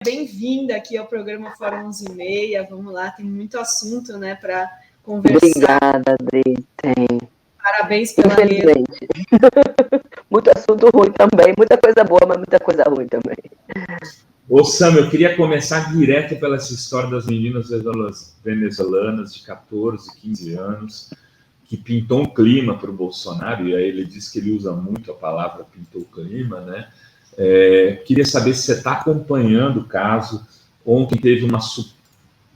Bem-vinda aqui ao programa Fórum 11h30. Vamos lá, tem muito assunto, né, para conversar. Obrigada, Adri. Tem. Parabéns pela Infelizmente. Muito assunto ruim também, muita coisa boa, mas muita coisa ruim também. Ô, Sam, eu queria começar direto pela essa história das meninas venezuelanas de 14, 15 anos, que pintou um clima para o Bolsonaro, e aí ele diz que ele usa muito a palavra pintou o clima, né? Queria saber se você está acompanhando o caso. Ontem teve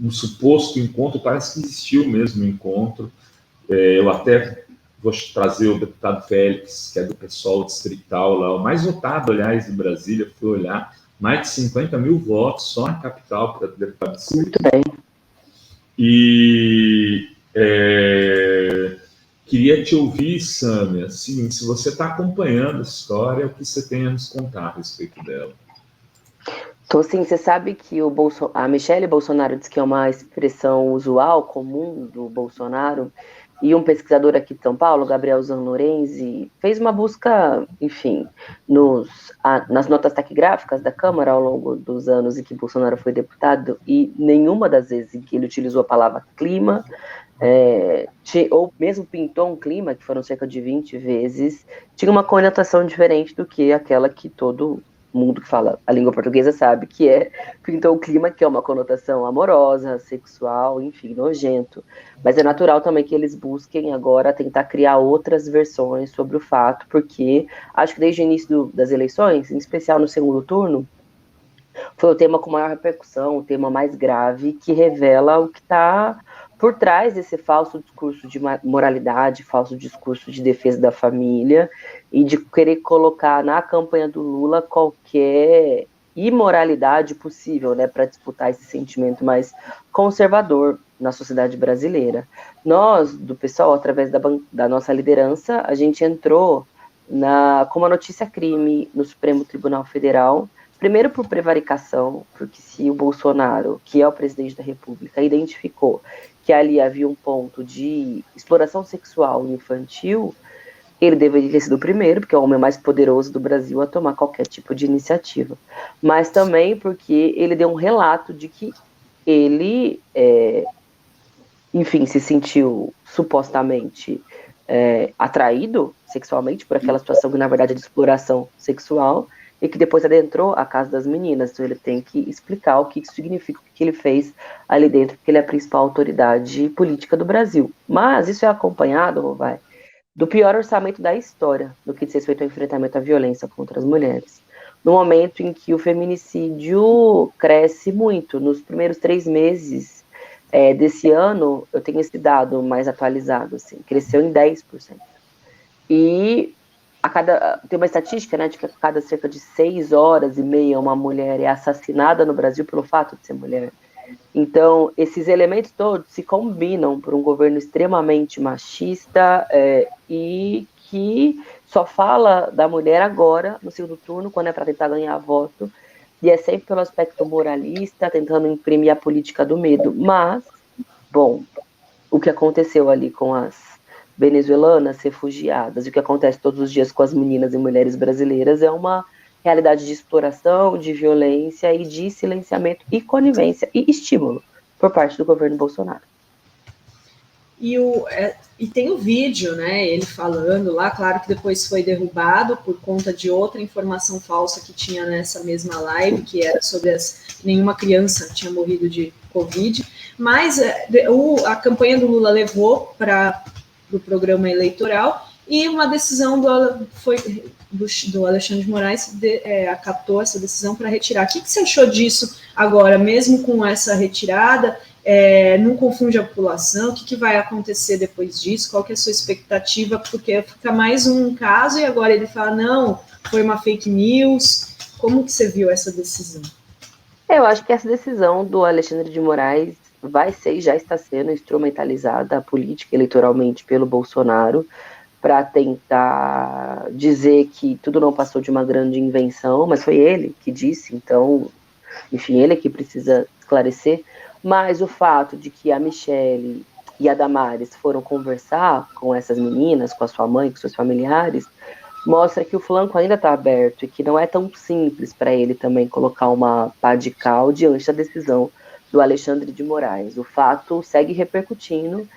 um suposto encontro, parece que existiu mesmo um encontro. Eu até vou trazer o deputado Félix, que é do PSOL distrital lá, o mais votado, aliás, de Brasília, fui olhar, mais de 50 mil votos só na capital para deputado distrital. Muito bem. E queria te ouvir, Sâmia, assim, se você está acompanhando a história, o que você tem a nos contar a respeito dela? Tô sim, você sabe que a Michelle Bolsonaro diz que é uma expressão usual, comum do Bolsonaro, e um pesquisador aqui de São Paulo, Gabriel Zanlorenzi, fez uma busca, enfim, nas notas taquigráficas da Câmara ao longo dos anos em que Bolsonaro foi deputado, e nenhuma das vezes em que ele utilizou a palavra clima, ou mesmo pintou um clima, que foram cerca de 20 vezes, tinha uma conotação diferente do que aquela que todo mundo que fala a língua portuguesa sabe, que pintou o clima, que é uma conotação amorosa, sexual, enfim, nojento. Mas é natural também que eles busquem agora tentar criar outras versões sobre o fato, porque acho que desde o início das eleições, em especial no segundo turno, foi o tema com maior repercussão, o tema mais grave, que revela o que está por trás desse falso discurso de moralidade, falso discurso de defesa da família e de querer colocar na campanha do Lula qualquer imoralidade possível, né, para disputar esse sentimento mais conservador na sociedade brasileira. Nós, do PSOL, através da nossa liderança, a gente entrou com uma notícia crime no Supremo Tribunal Federal. Primeiro por prevaricação, porque se o Bolsonaro, que é o presidente da República, identificou que ali havia um ponto de exploração sexual infantil, ele deveria ter sido o primeiro, porque é o homem mais poderoso do Brasil a tomar qualquer tipo de iniciativa. Mas também porque ele deu um relato de que ele, enfim, se sentiu supostamente atraído sexualmente por aquela situação que na verdade é de exploração sexual, e que depois adentrou a casa das meninas. Então ele tem que explicar o que isso significa, o que ele fez ali dentro, porque ele é a principal autoridade política do Brasil. Mas isso é acompanhado, do pior orçamento da história, no que diz respeito ao enfrentamento à violência contra as mulheres. No momento em que o feminicídio cresce muito, nos primeiros 3 meses desse ano, eu tenho esse dado mais atualizado, assim, cresceu em 10%. E tem uma estatística, né, de que a cada cerca de 6 horas e meia uma mulher é assassinada no Brasil pelo fato de ser mulher. Então, esses elementos todos se combinam por um governo extremamente machista e que só fala da mulher agora, no segundo turno, quando é para tentar ganhar voto, e é sempre pelo aspecto moralista, tentando imprimir a política do medo. Mas, bom, o que aconteceu ali com as venezuelanas refugiadas, e o que acontece todos os dias com as meninas e mulheres brasileiras é uma realidade de exploração, de violência e de silenciamento e conivência e estímulo por parte do governo Bolsonaro. E tem o vídeo, né, ele falando lá, claro que depois foi derrubado por conta de outra informação falsa que tinha nessa mesma live, que era sobre nenhuma criança tinha morrido de Covid, mas a campanha do Lula levou para o programa eleitoral e uma decisão do Alexandre de Moraes acatou essa decisão para retirar. O que você achou disso agora, mesmo com essa retirada? Não confunde a população? O que vai acontecer depois disso? Qual que é a sua expectativa? Porque fica mais um caso e agora ele fala, não, foi uma fake news. Como que você viu essa decisão? Eu acho que essa decisão do Alexandre de Moraes vai ser e já está sendo instrumentalizada política eleitoralmente pelo Bolsonaro para tentar dizer que tudo não passou de uma grande invenção, mas foi ele que disse, então, enfim, ele é que precisa esclarecer. Mas o fato de que a Michelle e a Damares foram conversar com essas meninas, com a sua mãe, com seus familiares, mostra que o flanco ainda está aberto e que não é tão simples para ele também colocar uma pá de cal diante da decisão do Alexandre de Moraes. O fato segue repercutindo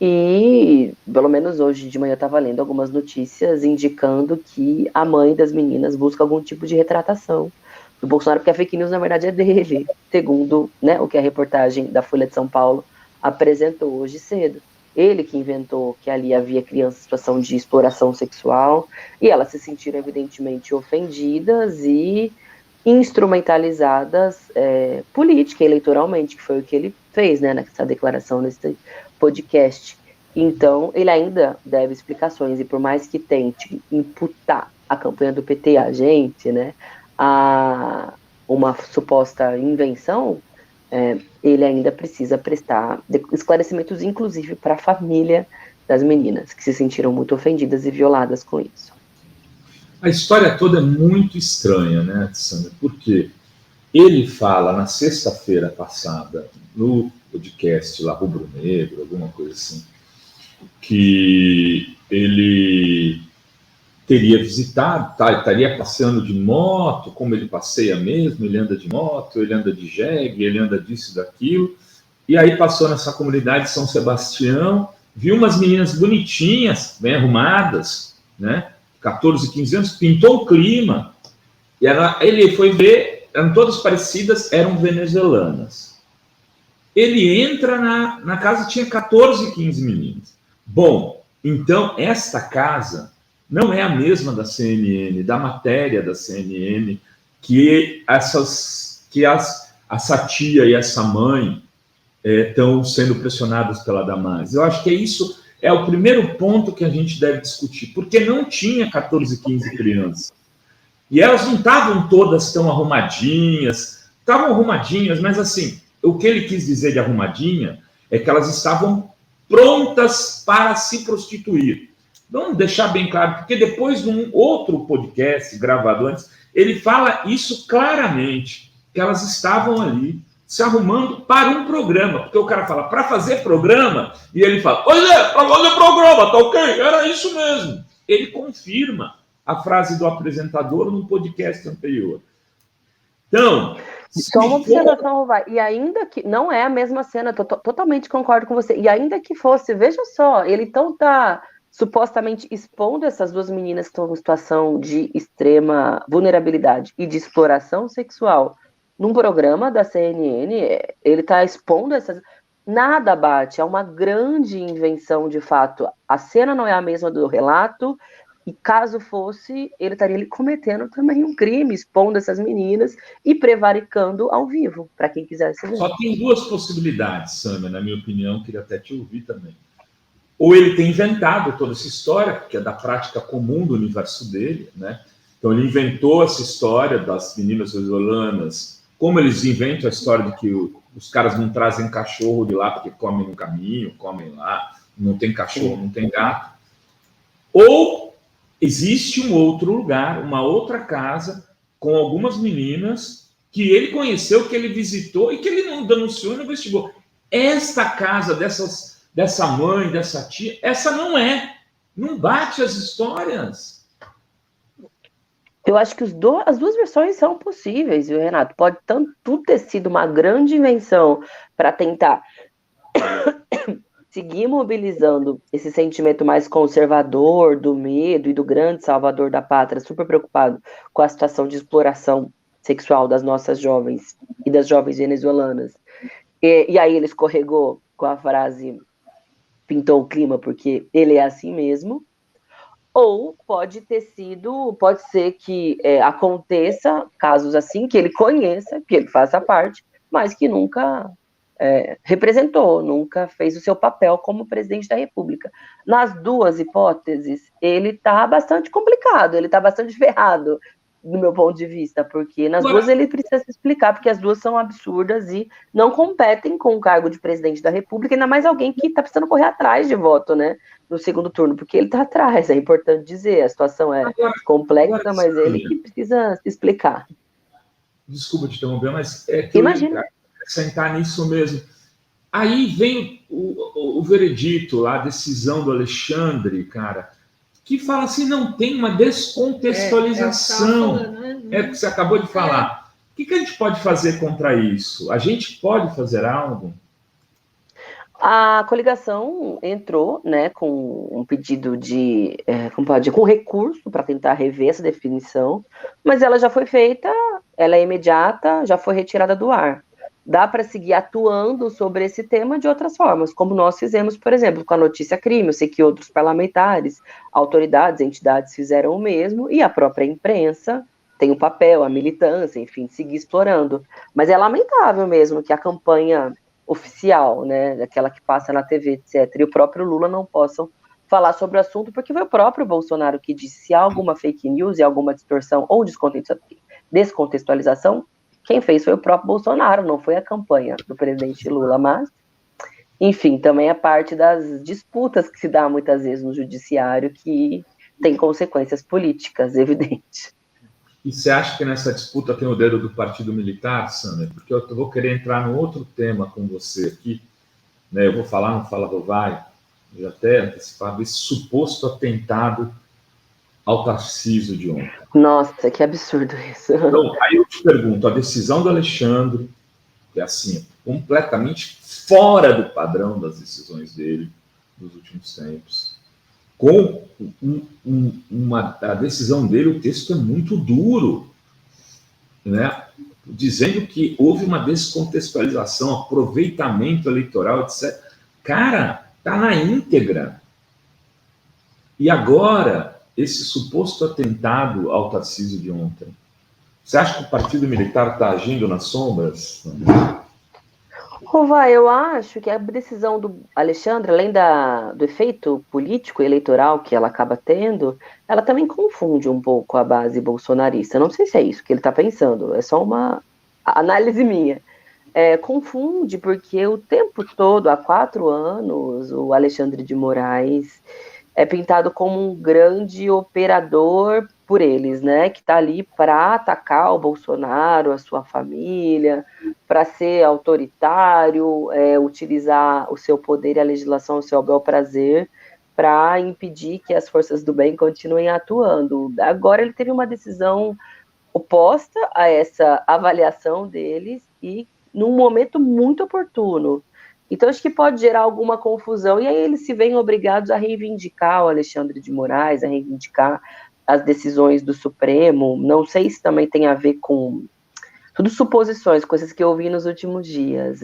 e, pelo menos hoje de manhã eu estava lendo algumas notícias indicando que a mãe das meninas busca algum tipo de retratação do Bolsonaro, porque a fake news, na verdade, é dele, segundo, né, o que a reportagem da Folha de São Paulo apresentou hoje cedo. Ele que inventou que ali havia crianças em situação de exploração sexual, e elas se sentiram evidentemente ofendidas e instrumentalizadas política, eleitoralmente, que foi o que ele fez, né, nessa declaração, nesse podcast. Então, ele ainda deve explicações, e por mais que tente imputar a campanha do PT a gente, né, a uma suposta invenção, ele ainda precisa prestar esclarecimentos, inclusive para a família das meninas, que se sentiram muito ofendidas e violadas com isso. A história toda é muito estranha, né, Sandra? Porque ele fala na sexta-feira passada, no podcast lá, Rubro Negro, alguma coisa assim, que ele teria visitado, estaria passeando de moto, como ele passeia mesmo, ele anda de moto, ele anda de jegue, ele anda disso e daquilo, e aí passou nessa comunidade de São Sebastião, viu umas meninas bonitinhas, bem arrumadas, né, 14, 15 anos, pintou o clima, e ele foi ver, eram todas parecidas, eram venezuelanas. Ele entra na casa, tinha 14, 15 meninas. Bom, então, esta casa não é a mesma da CNN, da matéria da CNN, que essa tia e essa mãe estão sendo pressionadas pela Damares. Eu acho que isso é o primeiro ponto que a gente deve discutir, porque não tinha 14, 15 crianças. E elas não estavam todas tão arrumadinhas, estavam arrumadinhas, mas assim, o que ele quis dizer de arrumadinha é que elas estavam prontas para se prostituir. Vamos deixar bem claro, porque depois de um outro podcast gravado antes, ele fala isso claramente, que elas estavam ali se arrumando para um programa, porque o cara fala, para fazer programa, e ele fala, olha, para fazer programa, tá ok? Era isso mesmo. Ele confirma a frase do apresentador no podcast anterior. Então... Só uma observação, Rovai, e ainda que não é a mesma cena, totalmente concordo com você, e ainda que fosse, veja só, ele então tá supostamente expondo essas duas meninas que estão em situação de extrema vulnerabilidade e de exploração sexual num programa da CNN, ele tá expondo essas... Nada bate, é uma grande invenção de fato, a cena não é a mesma do relato, e caso fosse, ele estaria ali cometendo também um crime, expondo essas meninas e prevaricando ao vivo, para quem quisesse ver. Só tem duas possibilidades, Sâmia, na minha opinião, queria até te ouvir também. Ou ele tem inventado toda essa história, que é da prática comum do universo dele, né? Então ele inventou essa história das meninas venezuelanas, como eles inventam a história de que os caras não trazem cachorro de lá porque comem no caminho, comem lá, não tem cachorro, não tem gato. Ou existe um outro lugar, uma outra casa, com algumas meninas que ele conheceu, que ele visitou e que ele não denunciou e não investigou. Esta casa dessa mãe, dessa tia, essa não bate as histórias. Eu acho que as duas versões são possíveis, viu, Renato? Pode tanto ter sido uma grande invenção para tentar seguir mobilizando esse sentimento mais conservador do medo e do grande salvador da pátria, super preocupado com a situação de exploração sexual das nossas jovens e das jovens venezuelanas. E aí ele escorregou com a frase pintou o clima porque ele é assim mesmo. Ou pode ser que aconteça casos assim, que ele conheça, que ele faça parte, mas que nunca representou, nunca fez o seu papel como presidente da República. Nas duas hipóteses, ele está bastante complicado, ele está bastante ferrado, do meu ponto de vista, porque nas duas ele precisa se explicar, porque as duas são absurdas e não competem com o cargo de presidente da República, ainda mais alguém que está precisando correr atrás de voto, né, no segundo turno, porque ele está atrás, é importante dizer, a situação é complexa, mas ele que precisa se explicar. Desculpa te interromper, mas que imagina. Eu sentar nisso mesmo. Aí vem o veredito lá, a decisão do Alexandre, cara. que fala assim, não tem uma descontextualização. É o que você acabou de falar. O que a gente pode fazer contra isso? A gente pode fazer algo? A coligação entrou, né, com um pedido de, com recurso para tentar rever essa definição, mas ela já foi feita, ela é imediata, já foi retirada do ar. Dá para seguir atuando sobre esse tema de outras formas, como nós fizemos, por exemplo, com a notícia crime. Eu sei que outros parlamentares, autoridades, entidades fizeram o mesmo, e a própria imprensa tem o papel, a militância, enfim, de seguir explorando. Mas é lamentável mesmo que a campanha oficial, né, daquela que passa na TV, etc., e o próprio Lula não possam falar sobre o assunto, porque foi o próprio Bolsonaro que disse: se há alguma fake news e alguma distorção ou descontextualização, quem fez foi o próprio Bolsonaro, não foi a campanha do presidente Lula. Mas, enfim, também é parte das disputas que se dá muitas vezes no judiciário, que tem consequências políticas evidentes. E você acha que nessa disputa tem o dedo do Partido Militar, Sandra? Porque eu vou querer entrar no outro tema com você aqui, né? Eu vou falar no Fala do Vai, já até antecipava esse suposto atentado ao Tarcísio de ontem. Nossa, que absurdo isso. Então, aí eu te pergunto, a decisão do Alexandre, que é assim, completamente fora do padrão das decisões dele nos últimos tempos, com a decisão dele, o texto é muito duro, né? Dizendo que houve uma descontextualização, aproveitamento eleitoral, etc. Cara, tá na íntegra. E agora, esse suposto atentado ao Tarcísio de ontem, você acha que o Partido Militar está agindo nas sombras? Rova, eu acho que a decisão do Alexandre, além do efeito político e eleitoral que ela acaba tendo, ela também confunde um pouco a base bolsonarista. Não sei se é isso que ele está pensando, é só uma análise minha. Confunde porque o tempo todo, há 4 anos, o Alexandre de Moraes é pintado como um grande operador por eles, né? Que está ali para atacar o Bolsonaro, a sua família, para ser autoritário, utilizar o seu poder e a legislação ao seu bel prazer para impedir que as forças do bem continuem atuando. Agora ele teve uma decisão oposta a essa avaliação deles e num momento muito oportuno. Então, acho que pode gerar alguma confusão, e aí eles se veem obrigados a reivindicar o Alexandre de Moraes, a reivindicar as decisões do Supremo. Não sei se também tem a ver com tudo suposições, coisas que eu ouvi nos últimos dias.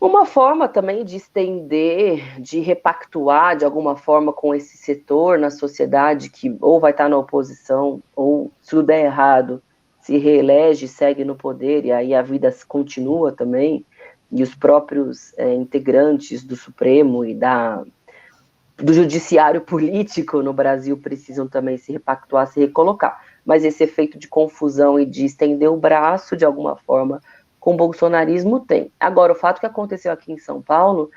Uma forma também de estender, de repactuar de alguma forma com esse setor na sociedade que ou vai estar na oposição, ou se tudo der errado, se reelege, segue no poder, e aí a vida continua também, e os próprios integrantes do Supremo e do judiciário político no Brasil precisam também se repactuar, se recolocar. Mas esse efeito de confusão e de estender o braço, de alguma forma, com o bolsonarismo tem. Agora, o fato que aconteceu aqui em São Paulo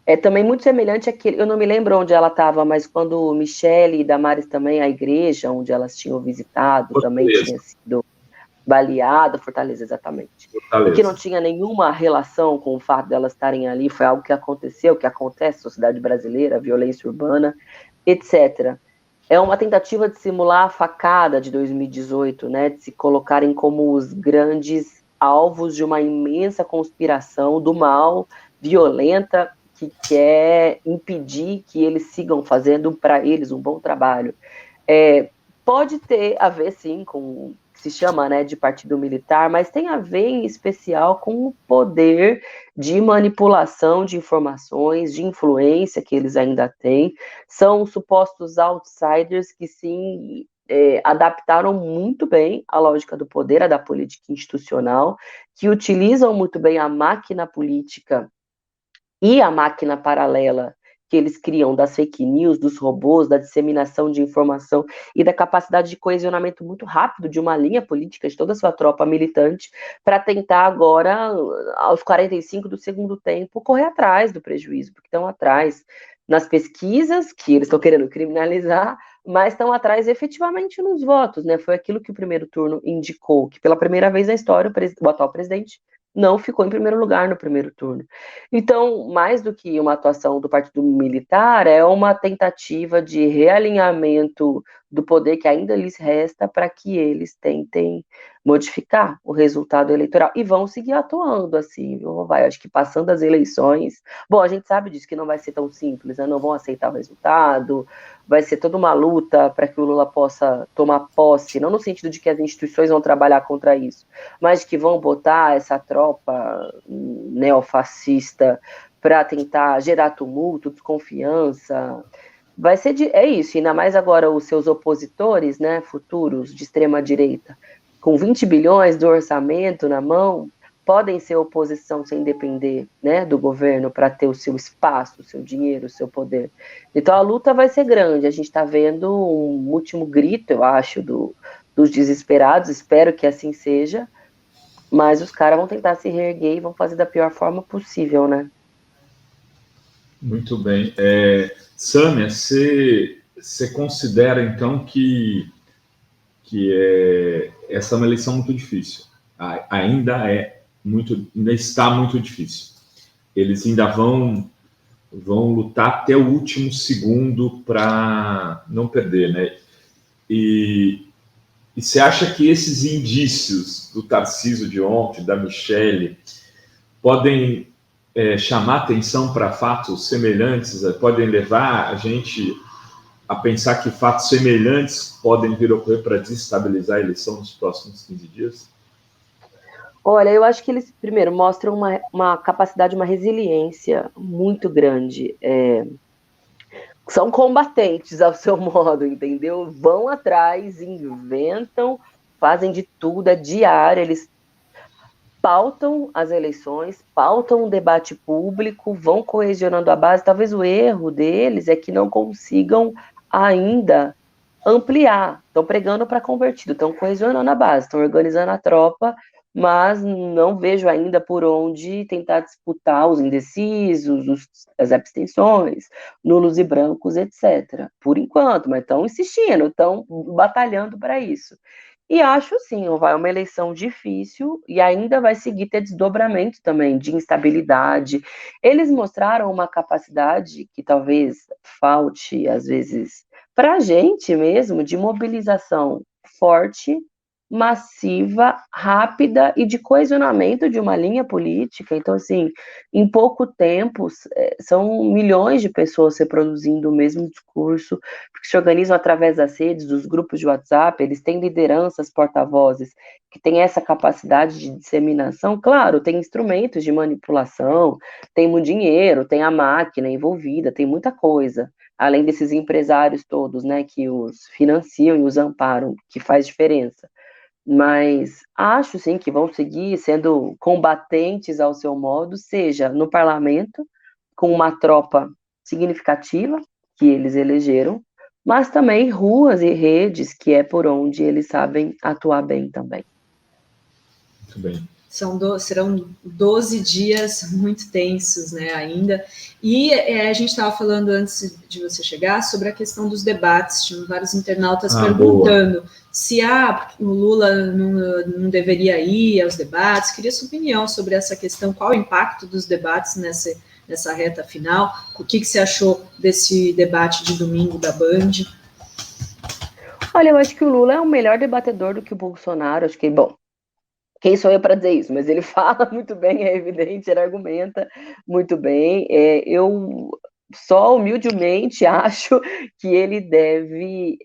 é também muito semelhante àquele, eu não me lembro onde ela estava, mas quando Michele e Damares também, a igreja onde elas tinham visitado, Fortaleza. Também tinha sido baleada, Fortaleza, exatamente. Fortaleza. Que não tinha nenhuma relação com o fato delas estarem ali, foi algo que aconteceu, que acontece na sociedade brasileira, violência urbana, etc. É uma tentativa de simular a facada de 2018, né, de se colocarem como os grandes alvos de uma imensa conspiração do mal, violenta, que quer impedir que eles sigam fazendo para eles um bom trabalho. Pode ter a ver, sim, com que se chama, né, de partido militar, mas tem a ver em especial com o poder de manipulação de informações, de influência que eles ainda têm. São supostos outsiders que, sim, adaptaram muito bem a lógica do poder, a da política institucional, que utilizam muito bem a máquina política e a máquina paralela que eles criam das fake news, dos robôs, da disseminação de informação e da capacidade de coesionamento muito rápido de uma linha política de toda a sua tropa militante para tentar agora, aos 45 do segundo tempo, correr atrás do prejuízo, porque estão atrás nas pesquisas, que eles estão querendo criminalizar, mas estão atrás efetivamente nos votos, né? Foi aquilo que o primeiro turno indicou, que pela primeira vez na história o atual presidente não ficou em primeiro lugar no primeiro turno. Então, mais do que uma atuação do Partido Militar, é uma tentativa de realinhamento do poder que ainda lhes resta para que eles tentem modificar o resultado eleitoral. E vão seguir atuando assim, viu? Vai, acho que passando as eleições... Bom, a gente sabe disso, que não vai ser tão simples, né? Não vão aceitar o resultado, vai ser toda uma luta para que o Lula possa tomar posse, não no sentido de que as instituições vão trabalhar contra isso, mas que vão botar essa tropa neofascista para tentar gerar tumulto, desconfiança. Vai ser é isso, ainda mais agora os seus opositores, né, futuros de extrema direita, com 20 bilhões do orçamento na mão, podem ser oposição sem depender, né, do governo para ter o seu espaço, o seu dinheiro, o seu poder. Então a luta vai ser grande. A gente está vendo um último grito, eu acho, dos desesperados. Espero que assim seja. Mas os caras vão tentar se reerguer e vão fazer da pior forma possível, né? Muito bem. Sâmia, você considera, então, que essa é uma eleição muito difícil? Ainda está muito difícil. Eles ainda vão lutar até o último segundo para não perder, né? E você acha que esses indícios do Tarcísio de ontem, da Michelle, podem chamar atenção para fatos semelhantes, podem levar a gente a pensar que fatos semelhantes podem vir a ocorrer para desestabilizar a eleição nos próximos 15 dias? Olha, eu acho que eles, primeiro, mostram uma capacidade, uma resiliência muito grande. São combatentes ao seu modo, entendeu? Vão atrás, inventam, fazem de tudo, é diário, eles pautam as eleições, pautam o debate público, vão coesionando a base. Talvez o erro deles é que não consigam ainda ampliar. Estão pregando para convertido, estão coesionando a base, estão organizando a tropa, mas não vejo ainda por onde tentar disputar os indecisos, as abstenções, nulos e brancos, etc. Por enquanto, mas estão insistindo, estão batalhando para isso. E acho, sim, vai uma eleição difícil e ainda vai seguir ter desdobramento também de instabilidade. Eles mostraram uma capacidade que talvez falte, às vezes, para a gente mesmo, de mobilização forte, massiva, rápida e de coesionamento de uma linha política. Então, assim, em pouco tempo, são milhões de pessoas reproduzindo o mesmo discurso, porque se organizam através das redes, dos grupos de WhatsApp, eles têm lideranças, porta-vozes, que têm essa capacidade de disseminação. Claro, tem instrumentos de manipulação, tem muito dinheiro, tem a máquina envolvida, tem muita coisa, além desses empresários todos, né, que os financiam e os amparam, que faz diferença. Mas acho, sim, que vão seguir sendo combatentes ao seu modo, seja no parlamento, com uma tropa significativa que eles elegeram, mas também ruas e redes, que é por onde eles sabem atuar bem também. Muito bem. Serão 12 dias muito tensos, né, ainda. E a gente estava falando antes de você chegar sobre a questão dos debates. Tinham vários internautas perguntando se o Lula não deveria ir aos debates. Queria sua opinião sobre essa questão. Qual o impacto dos debates nessa reta final? O que você achou desse debate de domingo da Band? Olha, eu acho que o Lula é um melhor debatedor do que o Bolsonaro. Acho que, bom, quem sou eu para dizer isso? Mas ele fala muito bem, é evidente, ele argumenta muito bem. Eu só humildemente acho que ele deve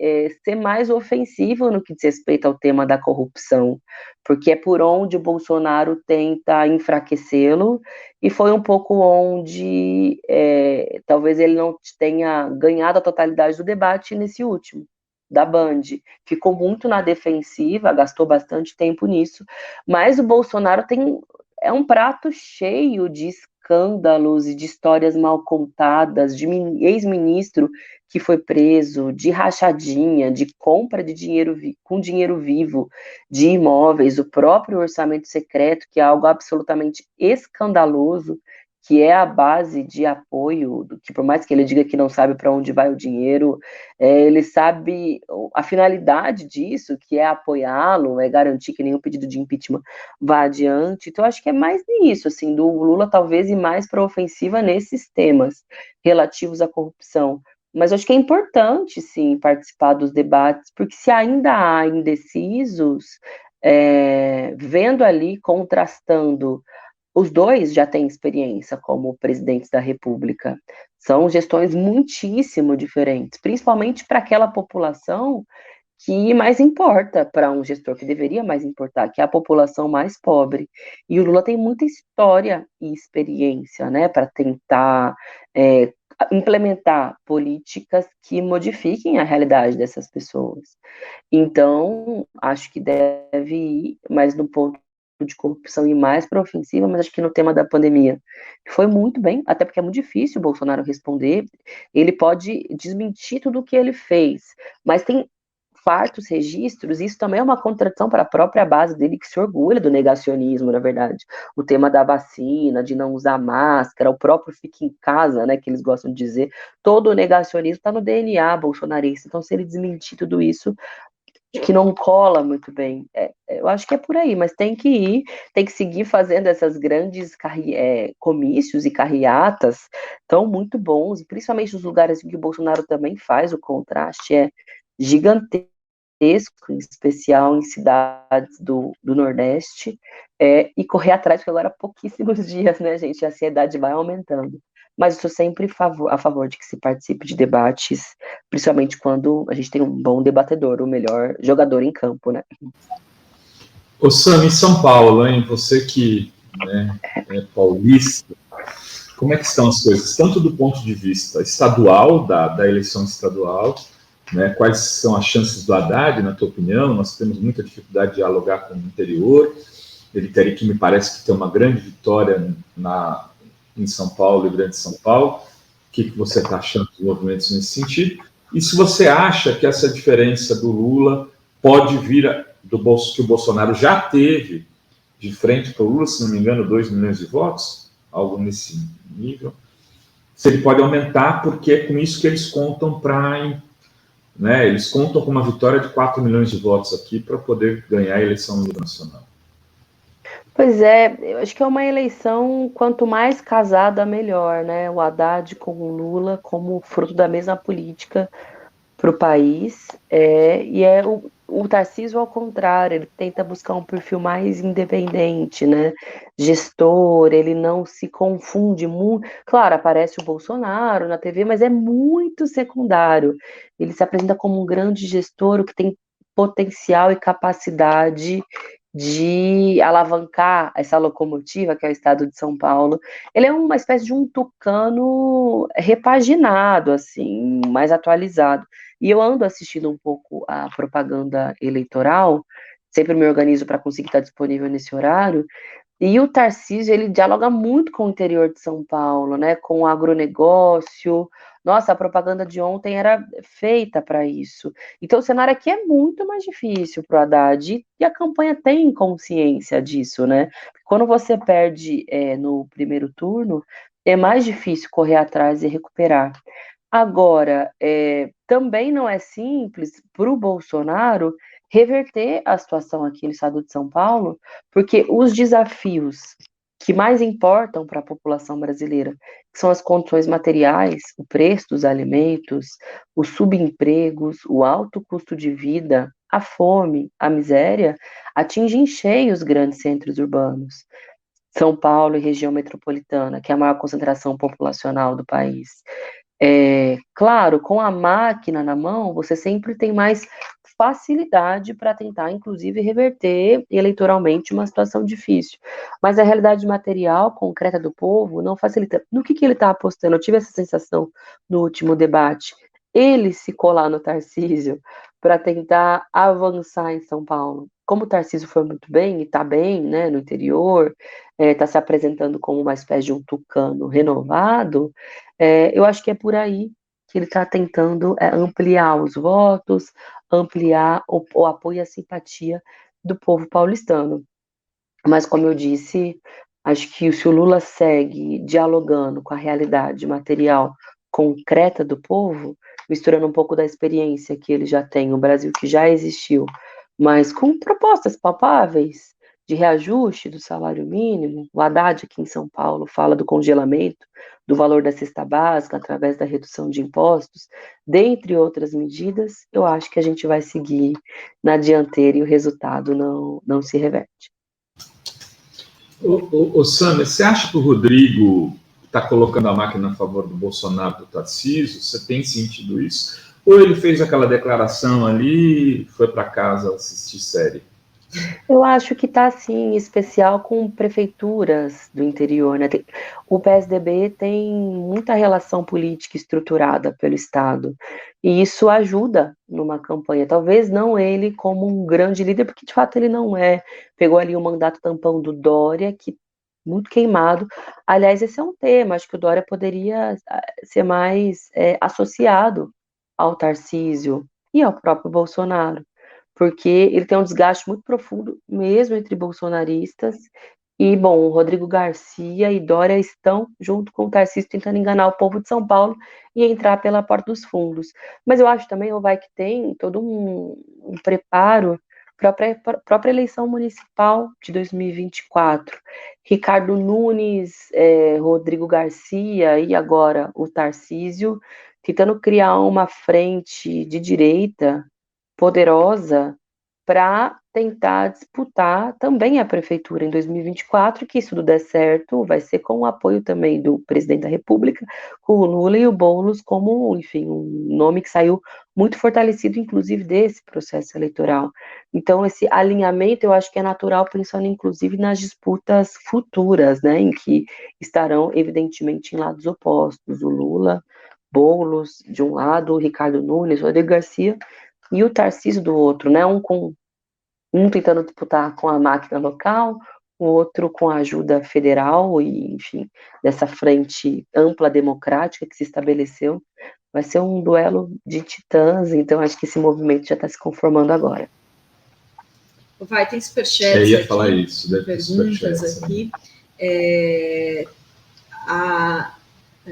ser mais ofensivo no que diz respeito ao tema da corrupção, porque é por onde o Bolsonaro tenta enfraquecê-lo, e foi um pouco onde talvez ele não tenha ganhado a totalidade do debate nesse último, da Band. Ficou muito na defensiva, gastou bastante tempo nisso, mas o Bolsonaro é um prato cheio de escândalos e de histórias mal contadas, de ex-ministro que foi preso, de rachadinha, de compra de dinheiro com dinheiro vivo, de imóveis, o próprio orçamento secreto, que é algo absolutamente escandaloso, que é a base de apoio, que por mais que ele diga que não sabe para onde vai o dinheiro, ele sabe a finalidade disso, que é apoiá-lo, é garantir que nenhum pedido de impeachment vá adiante. Então, acho que é mais nisso, assim, do Lula talvez ir mais para a ofensiva nesses temas relativos à corrupção. Mas acho que é importante, sim, participar dos debates, porque se ainda há indecisos, vendo ali, contrastando, os dois já têm experiência como presidentes da República. São gestões muitíssimo diferentes, principalmente para aquela população que mais importa para um gestor, que deveria mais importar, que é a população mais pobre. E o Lula tem muita história e experiência, né, para tentar implementar políticas que modifiquem a realidade dessas pessoas. Então, acho que deve ir mais no ponto de corrupção e mais para a ofensiva, mas acho que no tema da pandemia foi muito bem, até porque é muito difícil o Bolsonaro responder. Ele pode desmentir tudo o que ele fez, mas tem fartos registros, e isso também é uma contradição para a própria base dele, que se orgulha do negacionismo, na verdade. O tema da vacina, de não usar máscara, o próprio fique em casa, né, que eles gostam de dizer, todo o negacionismo está no DNA bolsonarista. Então, se ele desmentir tudo isso, que não cola muito bem. Eu acho que é por aí, mas tem que ir, tem que seguir fazendo essas grandes comícios e carreatas tão muito bons, principalmente nos lugares em que o Bolsonaro também faz, o contraste é gigantesco, em especial em cidades do Nordeste, e correr atrás, porque agora há pouquíssimos dias, né, gente, a ansiedade vai aumentando. Mas eu sou sempre a favor de que se participe de debates, principalmente quando a gente tem um bom debatedor, o melhor jogador em campo, né? Ô Sam, em São Paulo, hein? Você que, né, é paulista, como é que estão as coisas? Tanto do ponto de vista estadual, da eleição estadual, né? Quais são as chances do Haddad, na tua opinião? Nós temos muita dificuldade de dialogar com o interior. Ele teria que, me parece, que ter uma grande vitória em São Paulo e Grande São Paulo. O que você está achando dos movimentos nesse sentido? E se você acha que essa diferença do Lula pode vir que o Bolsonaro já teve de frente para o Lula, se não me engano, 2 milhões de votos, algo nesse nível, se ele pode aumentar, porque é com isso que eles contam né, eles contam com uma vitória de 4 milhões de votos aqui para poder ganhar a eleição nacional. Pois é, eu acho que é uma eleição, quanto mais casada, melhor, né? O Haddad com o Lula como fruto da mesma política para o país, e o Tarcísio ao contrário, ele tenta buscar um perfil mais independente, né? Gestor, ele não se confunde muito. Claro, aparece o Bolsonaro na TV, mas é muito secundário. Ele se apresenta como um grande gestor, o que tem potencial e capacidade de alavancar essa locomotiva que é o estado de São Paulo. Ele é uma espécie de um tucano repaginado, assim, mais atualizado. E eu ando assistindo um pouco a propaganda eleitoral, sempre me organizo para conseguir estar disponível nesse horário, e o Tarcísio, ele dialoga muito com o interior de São Paulo, né, com o agronegócio. Nossa, a propaganda de ontem era feita para isso. Então, o cenário aqui é muito mais difícil para o Haddad, e a campanha tem consciência disso, né? Quando você perde no primeiro turno, é mais difícil correr atrás e recuperar. Agora, também não é simples para o Bolsonaro reverter a situação aqui no estado de São Paulo, porque os desafios que mais importam para a população brasileira, que são as condições materiais, o preço dos alimentos, os subempregos, o alto custo de vida, a fome, a miséria, atingem em cheio os grandes centros urbanos. São Paulo e região metropolitana, que é a maior concentração populacional do país. Claro, com a máquina na mão, você sempre tem mais facilidade para tentar, inclusive, reverter eleitoralmente uma situação difícil. Mas a realidade material, concreta do povo, não facilita. No que ele está apostando? Eu tive essa sensação no último debate. Ele se colar no Tarcísio para tentar avançar em São Paulo. Como o Tarcísio foi muito bem e está bem, né, no interior, está se apresentando como uma espécie de um tucano renovado, eu acho que é por aí que ele está tentando ampliar os votos, ampliar o apoio e a simpatia do povo paulistano. Mas, como eu disse, Acho que se o Lula segue dialogando com a realidade material concreta do povo, misturando um pouco da experiência que ele já tem, o Brasil que já existiu, mas com propostas palpáveis de reajuste do salário mínimo. O Haddad aqui em São Paulo fala do congelamento do valor da cesta básica através da redução de impostos, dentre outras medidas. Eu acho que a gente vai seguir na dianteira e o resultado não se reverte. Sandra, você acha que o Rodrigo está colocando a máquina a favor do Bolsonaro, do Tarcísio? Você tem sentido isso? Ou ele fez aquela declaração ali e foi para casa assistir série? Eu acho que está, assim, em especial com prefeituras do interior, né? O PSDB tem muita relação política estruturada pelo Estado, e isso ajuda numa campanha. Talvez não ele como um grande líder, porque de fato ele não é. Pegou ali o mandato tampão do Dória, que muito queimado. Aliás, esse é um tema, acho que o Dória poderia ser mais associado ao Tarcísio e ao próprio Bolsonaro, porque ele tem um desgaste muito profundo, mesmo entre bolsonaristas, e, bom, o Rodrigo Garcia e Dória estão, junto com o Tarcísio, tentando enganar o povo de São Paulo e entrar pela porta dos fundos. Mas eu acho também, Vai, que tem todo um preparo para a própria eleição municipal de 2024. Ricardo Nunes, Rodrigo Garcia e agora o Tarcísio, tentando criar uma frente de direita poderosa para tentar disputar também a prefeitura em 2024, que se tudo der certo, vai ser com o apoio também do presidente da República, com o Lula e o Boulos como, enfim, um nome que saiu muito fortalecido, inclusive, desse processo eleitoral. Então, esse alinhamento, eu acho que é natural, pensando, inclusive, nas disputas futuras, né, em que estarão, evidentemente, em lados opostos, o Lula, Boulos, de um lado, o Ricardo Nunes, o Rodrigo Garcia, e o Tarcísio do outro, né? Um tentando disputar com a máquina local, o outro com a ajuda federal e, enfim, dessa frente ampla democrática que se estabeleceu. Vai ser um duelo de titãs, então acho que esse movimento já está se conformando agora. Vai, tem superchats. Eu ia aqui, falar isso, deve ter perguntas aqui. Espera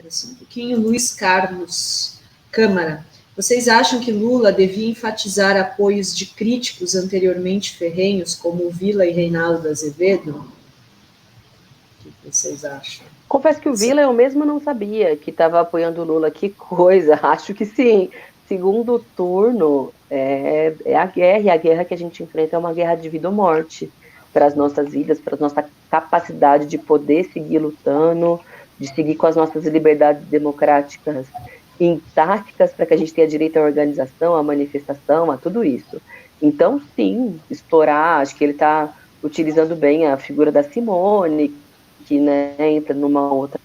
só um pouquinho. Luiz Carlos Câmara. Vocês acham que Lula devia enfatizar apoios de críticos anteriormente ferrenhos, como Vila e Reinaldo Azevedo? O que vocês acham? Confesso que o Vila eu mesmo não sabia que estava apoiando o Lula. Que coisa, acho que sim. Segundo turno é a guerra, e a guerra que a gente enfrenta é uma guerra de vida ou morte para as nossas vidas, para a nossa capacidade de poder seguir lutando, de seguir com as nossas liberdades democráticas intactas, para que a gente tenha direito à organização, à manifestação, a tudo isso. Então, sim, explorar, acho que ele está utilizando bem a figura da Simone, que, né, entra numa outra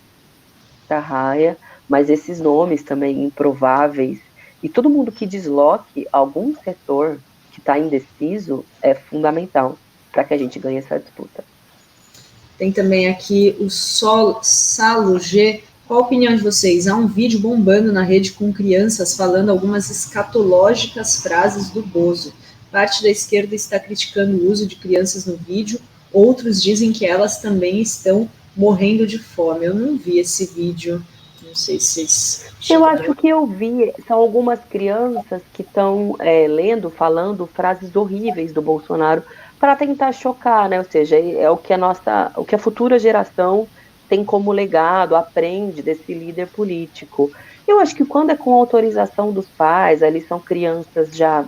raia, mas esses nomes também improváveis, e todo mundo que desloque algum setor que está indeciso é fundamental para que a gente ganhe essa disputa. Tem também aqui o Salo G. Qual a opinião de vocês? Há um vídeo bombando na rede com crianças falando algumas escatológicas frases do Bozo. Parte da esquerda está criticando o uso de crianças no vídeo, outros dizem que elas também estão morrendo de fome. Eu não vi esse vídeo, não sei se vocês... Eu acho que eu vi, são algumas crianças que estão lendo, falando frases horríveis do Bolsonaro para tentar chocar, né? Ou seja, é o que a futura geração tem como legado, aprende desse líder político. Eu acho que quando é com autorização dos pais, ali são crianças já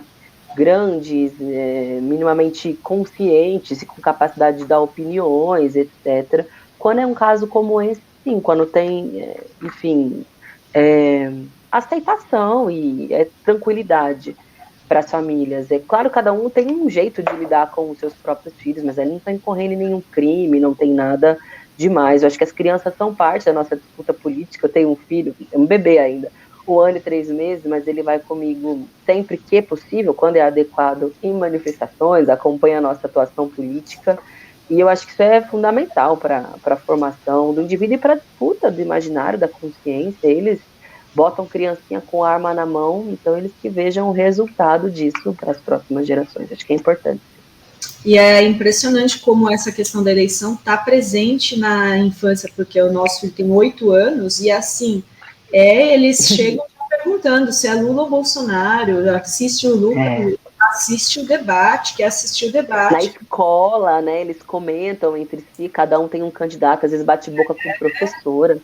grandes, minimamente conscientes e com capacidade de dar opiniões, etc. Quando é um caso como esse, sim, quando tem, enfim, aceitação e tranquilidade para as famílias. É claro, cada um tem um jeito de lidar com os seus próprios filhos, mas ele não está incorrendo em nenhum crime, não tem nada demais. Eu acho que as crianças são parte da nossa disputa política. Eu tenho um filho, um bebê ainda, 1 ano e 3 meses, mas ele vai comigo sempre que é possível, quando é adequado, em manifestações, acompanha a nossa atuação política, e eu acho que isso é fundamental para a formação do indivíduo e para a disputa do imaginário, da consciência. Eles botam criancinha com arma na mão, então eles que vejam o resultado disso para as próximas gerações. Acho que é importante. E é impressionante como essa questão da eleição está presente na infância, porque o nosso filho tem 8 anos, e assim, eles chegam perguntando se é Lula ou Bolsonaro, assiste o Lula, assiste o debate, quer assistir o debate. Na escola, né, eles comentam entre si, cada um tem um candidato, às vezes bate boca com professora.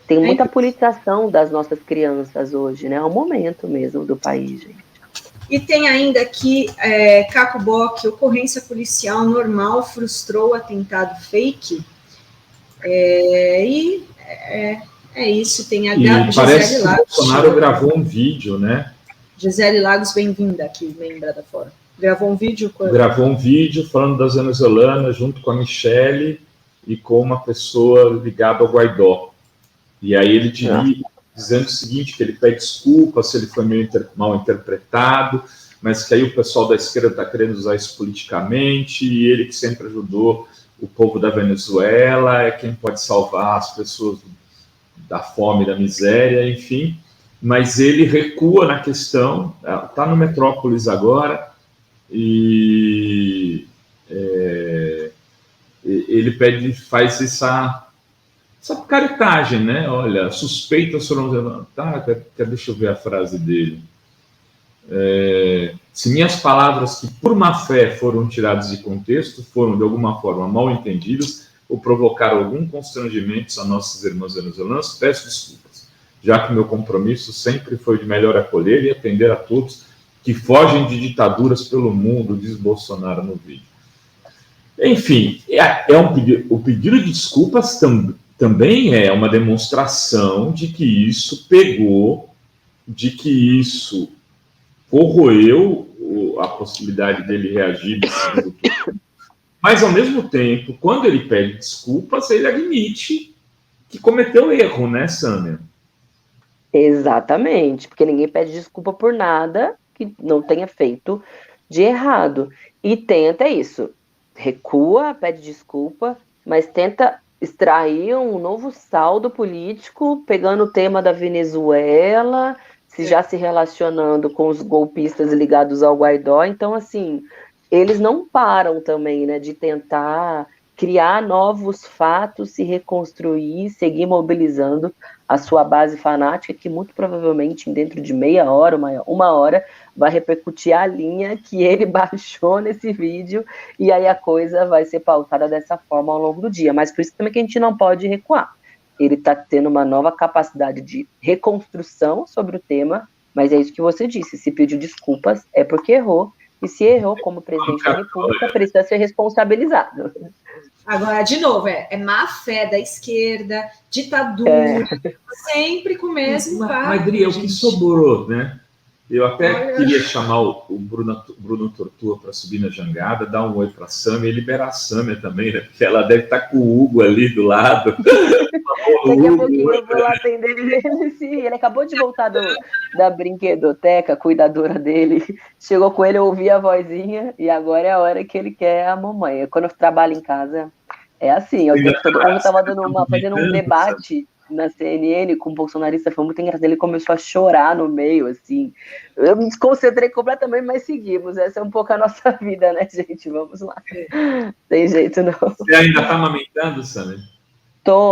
Tem muita politização das nossas crianças hoje, né? É o momento mesmo do país, gente. E tem ainda aqui, Caco Bock, ocorrência policial normal frustrou o atentado fake. É isso, tem a Gisele Lagos. O Bolsonaro gravou um vídeo, né? Gisele Lagos, bem-vinda aqui, membra da Fora. Gravou um vídeo? Gravou um vídeo falando das venezuelanas junto com a Michelle e com uma pessoa ligada ao Guaidó. E aí ele dizendo o seguinte, que ele pede desculpa se ele foi meio mal interpretado, mas que aí o pessoal da esquerda está querendo usar isso politicamente, e ele que sempre ajudou o povo da Venezuela, é quem pode salvar as pessoas da fome e da miséria, enfim. Mas ele recua na questão, está no Metrópolis agora, e ele faz essa picaretagem, né? Olha, suspeitas foram levantadas, deixa eu ver a frase dele. Se minhas palavras que por má fé foram tiradas de contexto, foram de alguma forma mal entendidas ou provocaram algum constrangimento a nossos irmãos venezuelanos, peço desculpas, já que meu compromisso sempre foi de melhor acolher e atender a todos que fogem de ditaduras pelo mundo, diz Bolsonaro no vídeo. Enfim, o pedido de desculpas também é uma demonstração de que isso pegou, de que isso corroeu a possibilidade dele reagir no segundo turno. Mas, ao mesmo tempo, quando ele pede desculpas, ele admite que cometeu erro, né, Sâmia? Exatamente, porque ninguém pede desculpa por nada que não tenha feito de errado. E tenta isso, recua, pede desculpa, mas tenta extrair um novo saldo político, pegando o tema da Venezuela, já se relacionando com os golpistas ligados ao Guaidó. Então, assim, eles não param também, né, de tentar criar novos fatos, se reconstruir, seguir mobilizando a sua base fanática, que muito provavelmente dentro de meia hora, uma hora, vai repercutir a linha que ele baixou nesse vídeo, e aí a coisa vai ser pautada dessa forma ao longo do dia. Mas por isso também que a gente não pode recuar. Ele está tendo uma nova capacidade de reconstrução sobre o tema, mas é isso que você disse, se pediu desculpas é porque errou, e se errou como presidente da República, precisa ser responsabilizado. Agora, de novo, é má fé da esquerda, ditadura, sempre com o mesmo papo. Mas, Adri, é o que sobrou, né? Eu até queria chamar o Bruno Tortua para subir na jangada, dar um oi para a Sâmia e liberar a Sâmia também, né? Porque ela deve estar com o Hugo ali do lado. Daqui a pouquinho eu vou lá atender ele. Sim, ele acabou de voltar da brinquedoteca, a cuidadora dele. Chegou com ele, eu ouvi a vozinha, e agora é a hora que ele quer a mamãe. Quando eu trabalho em casa, é assim. Eu estava fazendo um debate na CNN com um bolsonarista, foi muito engraçado, ele começou a chorar no meio, assim, eu me desconcentrei completamente, mas seguimos, essa é um pouco a nossa vida, né, gente, vamos lá, tem jeito não. Você ainda está amamentando, Sâmia?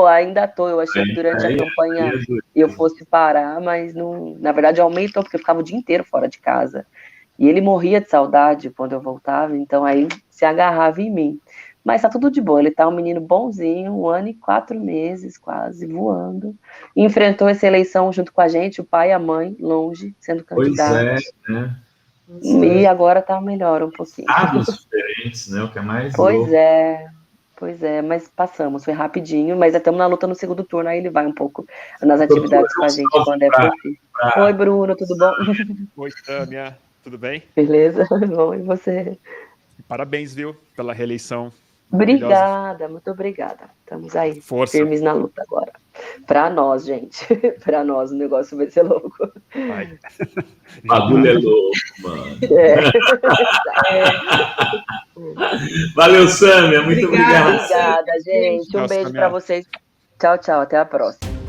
Ainda tô, eu achei que durante a campanha eu fosse parar, mas não, na verdade aumentou, porque eu ficava o dia inteiro fora de casa, e ele morria de saudade quando eu voltava, então aí se agarrava em mim. Mas tá tudo de boa, ele tá um menino bonzinho, 1 ano e 4 meses, quase, voando. E enfrentou essa eleição junto com a gente, o pai e a mãe, longe, sendo candidatos. Pois é, né? E agora tá melhor um pouquinho. Estados diferentes, né? O que é mais louco. Pois é, mas passamos, foi rapidinho, mas estamos na luta no segundo turno, aí ele vai um pouco nas atividades com a gente quando é possível. Oi, Bruno, tudo bom? Oi, Sâmia, tudo bem? Beleza, bom, e você? Parabéns, viu, pela reeleição. Obrigada, muito obrigada. Estamos aí, firmes na luta agora. Para nós, gente. Para nós, o negócio vai ser louco. Vai. O bagulho é louco, mano. Valeu, Sâmia. Muito obrigado. Obrigada, gente. Um beijo para vocês. Tchau, tchau. Até a próxima.